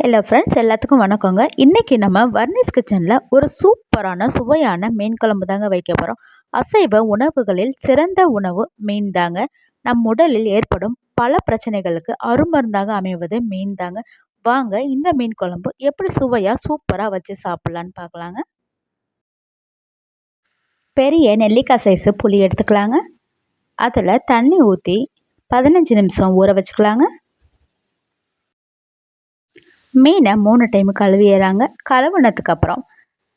Hello friends, எல்லாத்துக்கும் வணக்கங்க. இன்றைக்கி நம்ம வர்னிஸ் கிச்சனில் ஒரு சூப்பரான சுவையான மீன் குழம்பு தாங்க வைக்க போகிறோம். அசைவ உணவுகளில் சிறந்த உணவு மீன் தாங்க. நம் உடலில் ஏற்படும் பல பிரச்சனைகளுக்கு அருமருந்தாக அமைவது மீன் தாங்க. வாங்க இந்த மீன் குழம்பு எப்படி சுவையாக சூப்பராக வச்சு சாப்பிட்லான்னு பார்க்கலாங்க. பெரிய நெல்லிக்காய் சைஸு புளி எடுத்துக்கலாங்க. அதில் தண்ணி ஊற்றி 15 நிமிஷம் ஊற வச்சுக்கலாங்க. மீனை 3 டைம் கழுவிடுறாங்க. கழுவுனதுக்கப்புறம்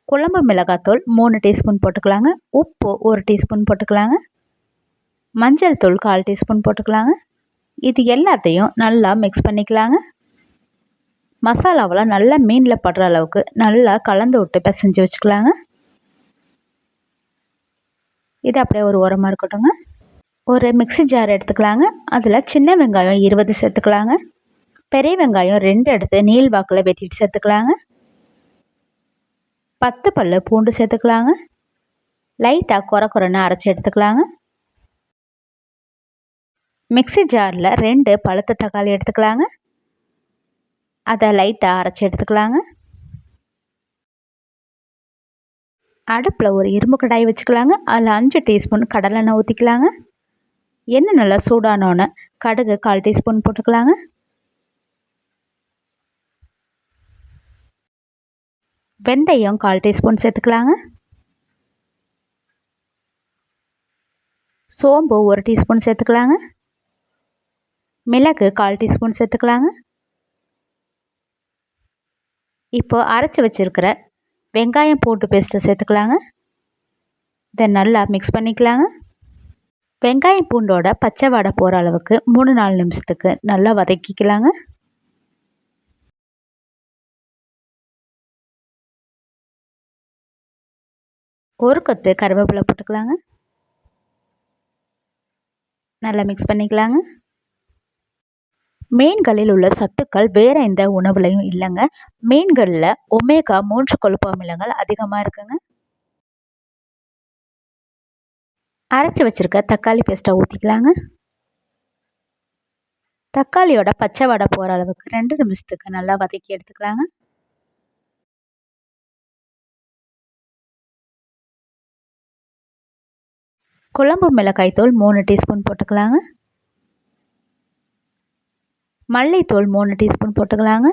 குழம்பு மிளகாத்தூள் 3 டீஸ்பூன் போட்டுக்கலாங்க. உப்பு 1 டீஸ்பூன் போட்டுக்கலாங்க. மஞ்சள் தூள் 1/4 டீஸ்பூன் போட்டுக்கலாங்க. இது எல்லாத்தையும் நல்லா மிக்ஸ் பண்ணிக்கலாங்க. மசாலாவெல்லாம் நல்லா மீனில் படுற அளவுக்கு நல்லா கலந்து விட்டு பிசைஞ்சு வச்சுக்கலாங்க. இது அப்படியே ஒரு ஓரமாக இருக்கட்டுங்க. ஒரு மிக்ஸி ஜார் எடுத்துக்கலாங்க. அதில் சின்ன வெங்காயம் 20 சேர்த்துக்கலாங்க. பெரிய வெங்காயம் 2 எடுத்து நீள் வாக்கில் வெட்டிட்டு சேர்த்துக்கலாங்க. 10 பல்லு பூண்டு சேர்த்துக்கலாங்க. லைட்டாக குறைன்னு அரைச்சி எடுத்துக்கலாங்க. மிக்ஸி ஜாரில் 2 பழுத்த தக்காளி எடுத்துக்கலாங்க. அதை லைட்டாக அரைச்சி எடுத்துக்கலாங்க. அடுப்பில் ஒரு இரும்பு கடாய் வச்சுக்கலாங்க. அதில் 5 டீஸ்பூன் கடலெண்ணெய் ஊற்றிக்கலாங்க. எண்ணெய் நல்லா சூடானோன்னு கடுகு 1/4 டீஸ்பூன் போட்டுக்கலாங்க. வெந்தயம் 1/4 டீஸ்பூன் சேர்த்துக்கலாங்க. சோம்பு 1 டீஸ்பூன் சேர்த்துக்கலாங்க. மிளகு 1/4 டீஸ்பூன் சேர்த்துக்கலாங்க. இப்போ அரைச்சி வச்சுருக்கிற வெங்காயம் பூண்டு பேஸ்ட்டை சேர்த்துக்கலாங்க. இதை நல்லா மிக்ஸ் பண்ணிக்கலாங்க. வெங்காயம் பூண்டோட பச்சை வாடை போகிற அளவுக்கு 3-4 நிமிஷத்துக்கு நல்லா வதக்கிக்கலாங்க. ஒரு கொத்து கருவேப்பிலை போட்டுக்கலாங்க. நல்லா மிக்ஸ் பண்ணிக்கலாங்க. மீன்களில் உள்ள சத்துக்கள் வேறு எந்த உணவுலையும் இல்லைங்க. மீன்களில் ஒமேகா 3 கொழுப்பு அமிலங்கள் அதிகமாக இருக்குங்க. அரைச்சி வச்சுருக்க தக்காளி பேஸ்ட்டை ஊற்றிக்கலாங்க. தக்காளியோட பச்சை வடை போகிற அளவுக்கு 2 நிமிஷத்துக்கு நல்லா வதக்கி எடுத்துக்கலாங்க. குழம்பு மிளகாய் தூள் 3 டீஸ்பூன் போட்டுக்கலாங்க. மல்லித்தூள் 3 டீஸ்பூன் போட்டுக்கலாங்க.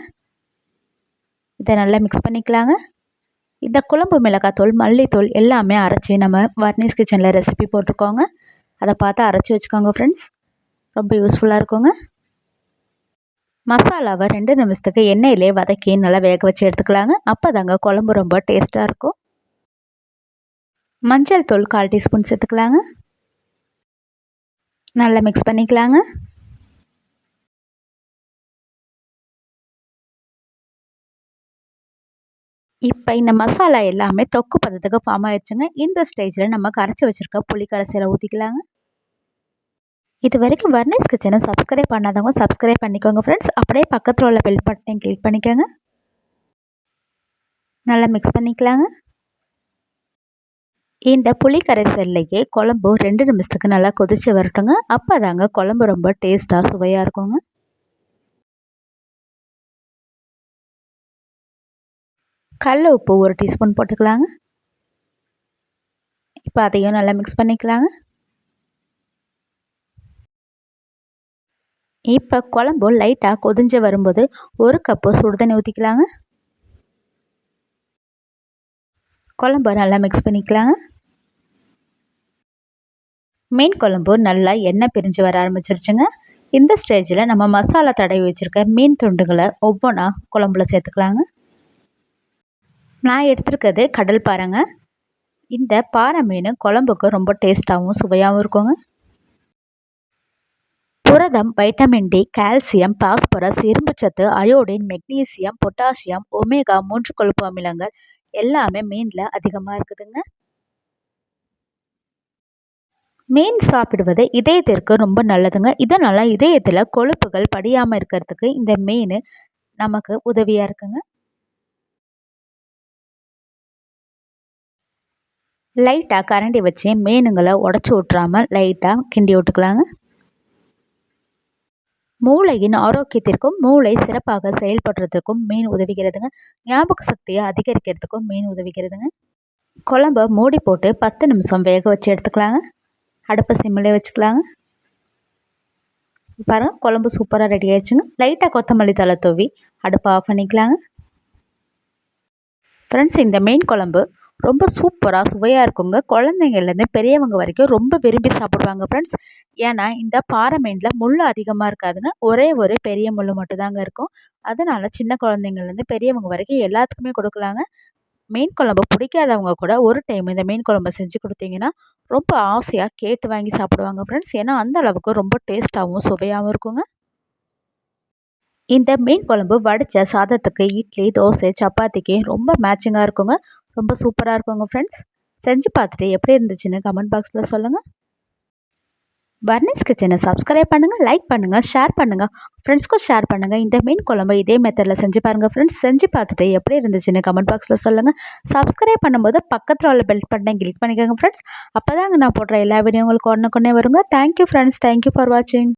இதை நல்லா மிக்ஸ் பண்ணிக்கலாங்க. இந்த குழம்பு மிளகாத்தூள் மல்லித்தூள் எல்லாமே அரைச்சி நம்ம வர்னிஸ் கிச்சனில் ரெசிபி போட்டிருக்கோங்க. அதை பார்த்து அரைச்சி வச்சுக்கோங்க ஃப்ரெண்ட்ஸ். ரொம்ப யூஸ்ஃபுல்லாக இருக்குங்க. மசாலாவை 2 நிமிஷத்துக்கு எண்ணெயிலே வதக்கி நல்லா வேக வச்சு எடுத்துக்கலாங்க. அப்போ தாங்க குழம்பு ரொம்ப டேஸ்ட்டாக இருக்கும். மஞ்சள் தூள் 1/4 டீஸ்பூன் சேர்த்துக்கலாங்க. நல்லா மிக்ஸ் பண்ணிக்கலாங்க. இப்போ இந்த மசாலா எல்லாமே தொக்கு பதத்துக்கு ஃபார்ம் ஆயிடுச்சுங்க. இந்த ஸ்டேஜில் நம்ம கரைச்சி வச்சுருக்க புளி கரைசலை ஊற்றிக்கலாங்க. இது வரைக்கும் வர்னிஸ் கிச்சனை சப்ஸ்கிரைப் பண்ணாதவங்க சப்ஸ்கிரைப் பண்ணிக்கோங்க ஃப்ரெண்ட்ஸ். அப்படியே பக்கத்தில் உள்ள பெல் பட்டனை கிளிக் பண்ணிக்கோங்க. நல்லா மிக்ஸ் பண்ணிக்கலாங்க. இந்த புளி கரைசல்லையே குழம்பு 2 நிமிஷத்துக்கு நல்லா கொதித்து வரட்டுங்க. அப்போ தாங்க குழம்பு ரொம்ப டேஸ்ட்டாக சுவையாக இருக்குங்க. கடல உப்பு 1 டீஸ்பூன் போட்டுக்கலாங்க. இப்போ அதையும் நல்லா மிக்ஸ் பண்ணிக்கலாங்க. இப்போ குழம்பு லைட்டாக கொதிஞ்சு வரும்போது 1 கப்பு சுடுதண்ணி ஊற்றிக்கலாங்க. குழம்பு நல்லா மிக்ஸ் பண்ணிக்கலாங்க. மீன் குழம்பு நல்லா எண்ணெய் பிரிஞ்சு வர ஆரம்பிச்சிருச்சுங்க. இந்த ஸ்டேஜில் நம்ம மசாலா தடவி வச்சுருக்க மீன் துண்டுகளை ஒவ்வொன்றா குழம்புல சேர்த்துக்கலாங்க. நான் எடுத்துருக்கிறது கடல் பாறைங்க. இந்த பாறை மீன் குழம்புக்கு ரொம்ப டேஸ்ட்டாகவும் சுவையாகவும் இருக்குங்க. புரதம், வைட்டமின் டி, கால்சியம், பாஸ்பரஸ், இரும்புச்சத்து, அயோடின், மெக்னீசியம், பொட்டாசியம், ஒமேகா 3 கொழுப்பு அமிலங்கள் எல்லாமே மீனில் அதிகமாக இருக்குதுங்க. மீன் சாப்பிடுவது இதயத்திற்கு ரொம்ப நல்லதுங்க. இதனால் இதயத்தில் கொழுப்புகள் படியாமல் இருக்கிறதுக்கு இந்த மீன் நமக்கு உதவியாக இருக்குங்க. லைட்டாக கரண்டி வச்சு மீனுங்களை உடச்சி விட்றாமல் லைட்டாக கிண்டி விட்டுக்கலாங்க. மூளையின் ஆரோக்கியத்திற்கும் மூளை சிறப்பாக செயல்படுறதுக்கும் மீன் உதவுகிறதுங்க. ஞாபக சக்தியை அதிகரிக்கிறதுக்கும் மீன் உதவுகிறதுங்க. குழம்ப மூடி போட்டு 10 நிமிஷம் வேக வச்சு எடுத்துக்கலாங்க. அடுப்பை சிம்மிலே வச்சுக்கலாங்க. பாருங்கள், குழம்பு சூப்பராக ரெடி ஆயிடுச்சுங்க. லைட்டாக கொத்தமல்லி தழை தூவி அடுப்பை ஆஃப் பண்ணிக்கலாங்க. ஃப்ரெண்ட்ஸ், இந்த மீன் குழம்பு ரொம்ப சூப்பராக சுவையாக இருக்குங்க. குழந்தைங்கள்லேருந்து பெரியவங்க வரைக்கும் ரொம்ப விரும்பி சாப்பிடுவாங்க ஃப்ரெண்ட்ஸ். ஏன்னா இந்த பாறை மீனில் முள் அதிகமாக இருக்காதுங்க. ஒரே ஒரு பெரிய முள் மட்டும்தாங்க இருக்கும். அதனால் சின்ன குழந்தைங்கள்லேருந்து பெரியவங்க வரைக்கும் எல்லாத்துக்குமே கொடுக்கலாங்க. மீன் குழம்பு பிடிக்காதவங்க கூட ஒரு டைம் இந்த மீன் குழம்பு செஞ்சு கொடுத்தீங்கன்னா ரொம்ப ஆசையாக கேட்டு வாங்கி சாப்பிடுவாங்க ஃப்ரெண்ட்ஸ். ஏன்னா அந்த அளவுக்கு ரொம்ப டேஸ்ட்டாகவும் சுவையாகவும் இருக்குங்க. இந்த மீன் குழம்பு வடித்த சாதத்துக்கு, இட்லி, தோசை, சப்பாத்திக்கு ரொம்ப மேட்சிங்காக இருக்குங்க. ரொம்ப சூப்பராக இருக்குங்க ஃப்ரெண்ட்ஸ். செஞ்சு பார்த்துட்டு எப்படி இருந்துச்சுன்னு கமெண்ட் பாக்ஸில் சொல்லுங்கள். வர்னிஸ் கிச்சனை சப்ஸ்கிரைப் பண்ணுங்கள், லைக் பண்ணுங்கள், ஷேர் பண்ணுங்கள், ஃப்ரெண்ட்ஸ்க்கும் ஷேர் பண்ணுங்கள். இந்த மீன் குழம்பு இதே மெத்தடில் செஞ்சு பாருங்கள் ஃப்ரெண்ட்ஸ். செஞ்சு பார்த்துட்டு எப்படி இருந்துச்சுன்னு கமெண்ட் பாக்ஸில் சொல்லுங்கள். சப்ஸ்கிரைப் பண்ணும்போது பக்கத்தில் உள்ள பெல் பட்டனை கிளிக் பண்ணிக்கோங்க ஃப்ரெண்ட்ஸ். அப்போ தாங்க நான் போடுற எல்லா வீடியோ உங்களுக்கு ஒன்றுக்குன்னே வருங்க. Thank you friends. தேங்க்யூ ஃபார் வாட்சிங்.